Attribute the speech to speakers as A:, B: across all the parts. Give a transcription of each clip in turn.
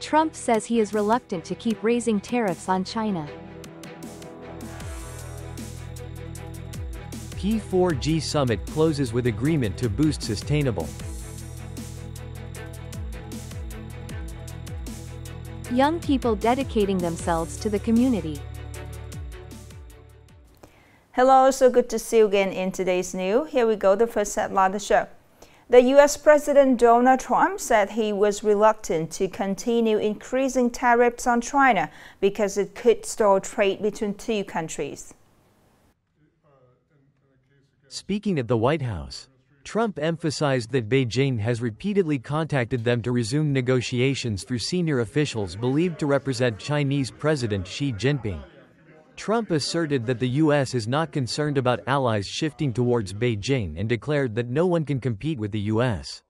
A: Trump says he is reluctant to keep raising tariffs on China.
B: P4G summit closes with agreement to boost sustainable.
A: Young people dedicating themselves to the community.
C: Hello, so good to see you again in today's news. Here we go, the first headline of the show. The U.S. President Donald Trump said he was reluctant to continue increasing tariffs on China because it could stall trade between two countries.
B: Speaking at the White House, Trump emphasized that Beijing has repeatedly contacted them to resume negotiations through senior officials believed to represent Chinese President Xi Jinping. Trump asserted that the U.S. is not concerned about allies shifting towards Beijing and declared that no one can compete with the U.S.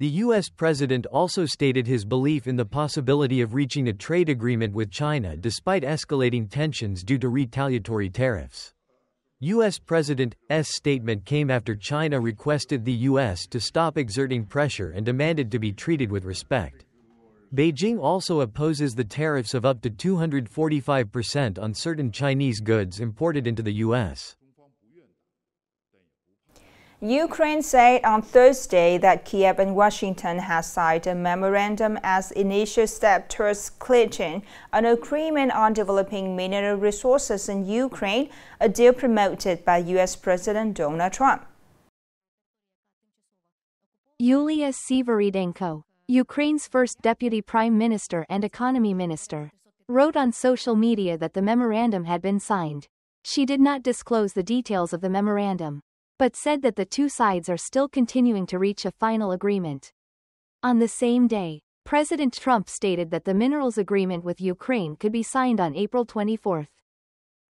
B: The U.S. president also stated his belief in the possibility of reaching a trade agreement with China despite escalating tensions due to retaliatory tariffs. U.S. President's statement came after China requested the U.S. to stop exerting pressure and demanded to be treated with respect. Beijing also opposes the tariffs of up to 245% on certain Chinese goods imported into the U.S.
C: Ukraine said on Thursday that Kiev and Washington have signed a memorandum as initial step towards clinching an agreement on developing mineral resources in Ukraine, a deal promoted by U.S. President Donald Trump.
A: Yulia Severydenko, Ukraine's first deputy prime minister and economy minister, wrote on social media that the memorandum had been signed. She did not disclose the details of the memorandum, but said that the two sides are still continuing to reach a final agreement. On the same day, President Trump stated that the minerals agreement with Ukraine could be signed on April 24.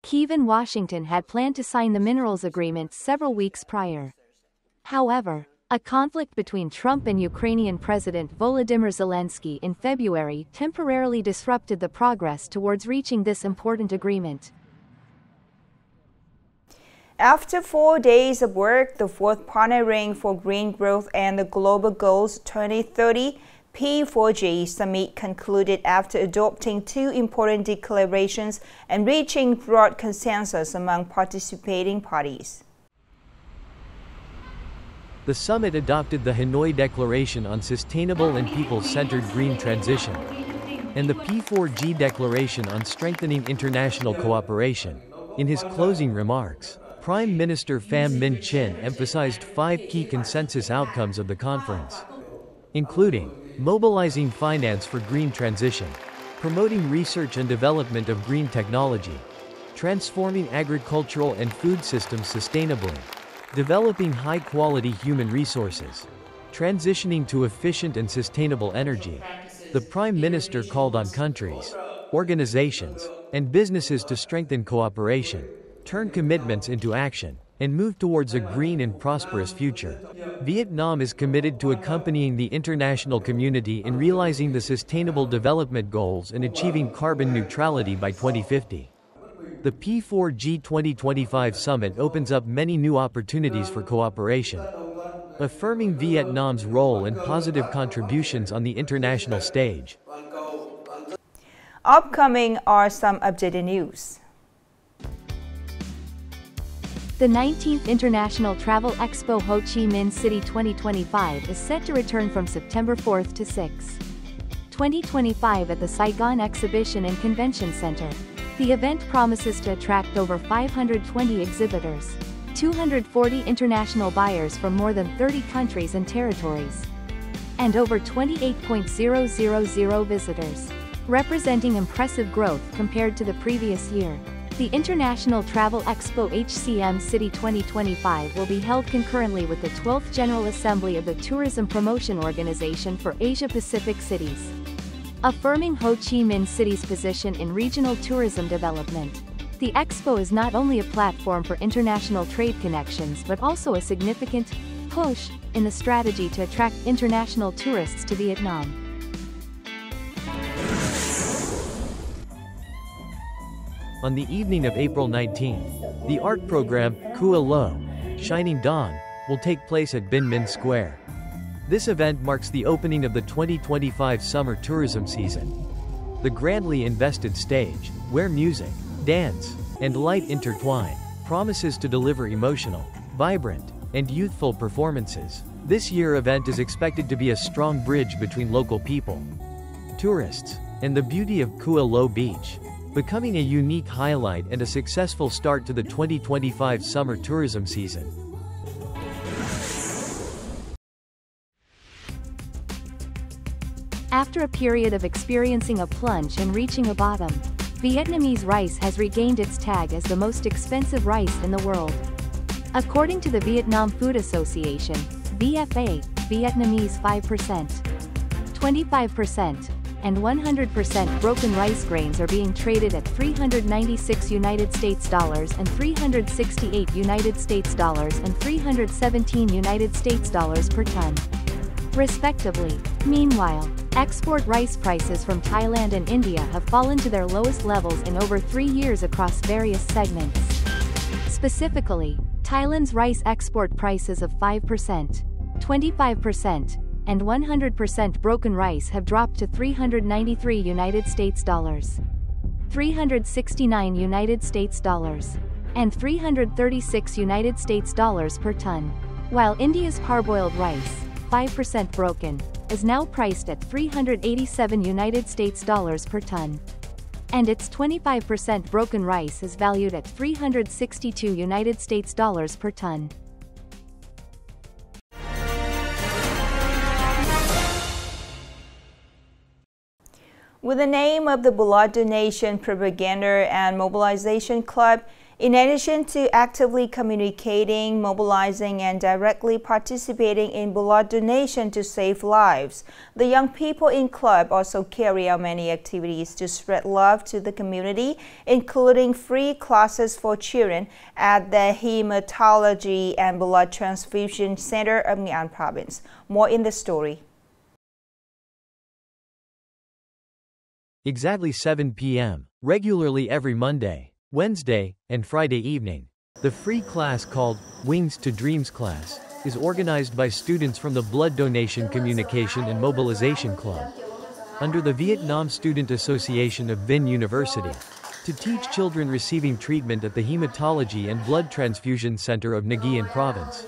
A: Kyiv and Washington had planned to sign the minerals agreement several weeks prior. However, a conflict between Trump and Ukrainian President Volodymyr Zelensky in February temporarily disrupted the progress towards reaching this important agreement.
C: After 4 days of work, the fourth Partnering for Green Growth and the Global Goals 2030 P4G Summit concluded after adopting two important declarations and reaching broad consensus among participating parties.
B: The summit adopted the Hanoi Declaration on Sustainable and People-Centered Green Transition and the P4G Declaration on Strengthening International Cooperation. In his closing remarks, Prime Minister Pham Minh Chinh emphasized 5 key consensus outcomes of the conference, including mobilizing finance for green transition, promoting research and development of green technology, transforming agricultural and food systems sustainably, developing high-quality human resources, transitioning to efficient and sustainable energy. The Prime Minister called on countries, organizations, and businesses to strengthen cooperation, turn commitments into action, and move towards a green and prosperous future. Vietnam is committed to accompanying the international community in realizing the Sustainable Development Goals and achieving carbon neutrality by 2050. The P4G 2025 summit opens up many new opportunities for cooperation, affirming Vietnam's role and positive contributions on the international stage.
C: Upcoming are some updated news.
A: The 19th International Travel Expo Ho Chi Minh City 2025 is set to return from September 4 to 6, 2025 at the Saigon Exhibition and Convention Center. The event promises to attract over 520 exhibitors, 240 international buyers from more than 30 countries and territories, and over 28,000 visitors, representing impressive growth compared to the previous year. The International Travel Expo HCM City 2025 will be held concurrently with the 12th General Assembly of the Tourism Promotion Organization for Asia-Pacific Cities, affirming Ho Chi Minh City's position in regional tourism development. The expo is not only a platform for international trade connections but also a significant push in the strategy to attract international tourists to Vietnam.
B: On the evening of April 19, the art program, Kua Lo, Shining Dawn, will take place at Bin Min Square. This event marks the opening of the 2025 summer tourism season. The grandly invested stage, where music, dance, and light intertwine, promises to deliver emotional, vibrant, and youthful performances. This year's event is expected to be a strong bridge between local people, tourists, and the beauty of Kua Low Beach, becoming a unique highlight and a successful start to the 2025 summer tourism season.
A: After a period of experiencing a plunge and reaching a bottom, Vietnamese rice has regained its tag as the most expensive rice in the world. According to the Vietnam Food Association, VFA, Vietnamese 5%, 25%, and 100% broken rice grains are being traded at $396 United States dollars and $368 United States dollars and $317 United States dollars per ton, respectively. Meanwhile, export rice prices from Thailand and India have fallen to their lowest levels in over 3 years across various segments. Specifically, Thailand's rice export prices of 5%, 25%, and 100% broken rice have dropped to $393 United States dollars, $369 United States dollars, and $336 United States dollars per ton, while India's parboiled rice, 5% broken, is now priced at $387 United States dollars per ton, and its 25% broken rice is valued at $362 United States dollars per ton.
C: With the name of the Blood Donation Propaganda and Mobilization Club, in addition to actively communicating, mobilizing, and directly participating in blood donation to save lives, the young people in club also carry out many activities to spread love to the community, including free classes for children at the Hematology and Blood Transfusion Center of Nghệ An Province. More in the story.
B: Exactly 7 p.m., regularly every Monday, Wednesday, and Friday evening. The free class called Wings to Dreams class is organized by students from the Blood Donation Communication and Mobilization Club under the Vietnam Student Association of Vinh University to teach children receiving treatment at the Hematology and Blood Transfusion Center of Nghệ An Province.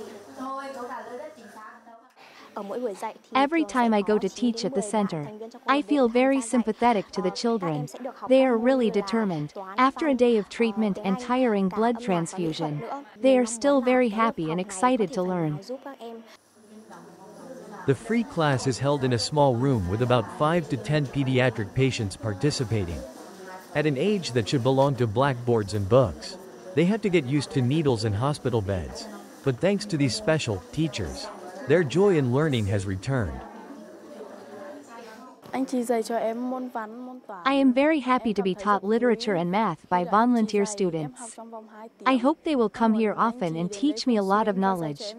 A: Every time I go to teach at the center, I feel very sympathetic to the children. They are really determined. After a day of treatment and tiring blood transfusion, they are still very happy and excited to learn.
B: The free class is held in a small room with about 5 to 10 pediatric patients participating. At an age that should belong to blackboards and books, they have to get used to needles and hospital beds. But thanks to these special teachers, their joy in learning has returned.
A: I am very happy to be taught literature and math by volunteer students. I hope they will come here often and teach me a lot of knowledge.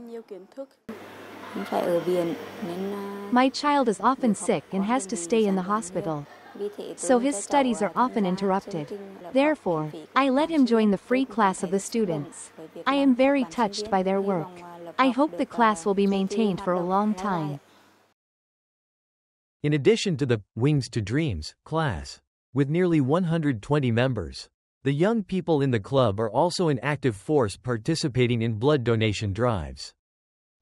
A: My child is often sick and has to stay in the hospital, so his studies are often interrupted. Therefore, I let him join the free class of the students. I am very touched by their work. I hope the class will be maintained for a long time.
B: In addition to the Wings to Dreams class, with nearly 120 members, the young people in the club are also an active force participating in blood donation drives,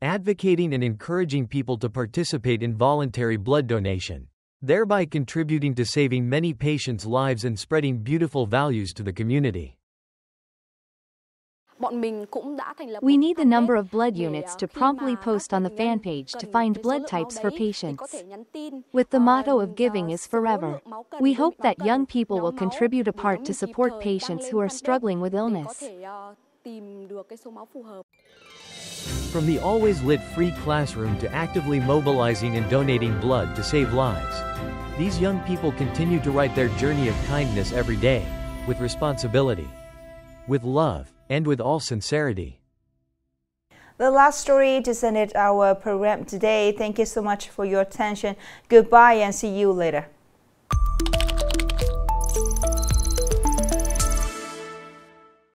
B: advocating and encouraging people to participate in voluntary blood donation, thereby contributing to saving many patients' lives and spreading beautiful values to the community.
A: We need the number of blood units to promptly post on the fan page to find blood types for patients. With the motto of giving is forever, we hope that young people will contribute a part to support patients who are struggling with illness.
B: From the always lit free classroom to actively mobilizing and donating blood to save lives, these young people continue to write their journey of kindness every day, with responsibility, with love, and with all sincerity.
C: The last story to end our program today. Thank you so much for your attention. Goodbye and see you later.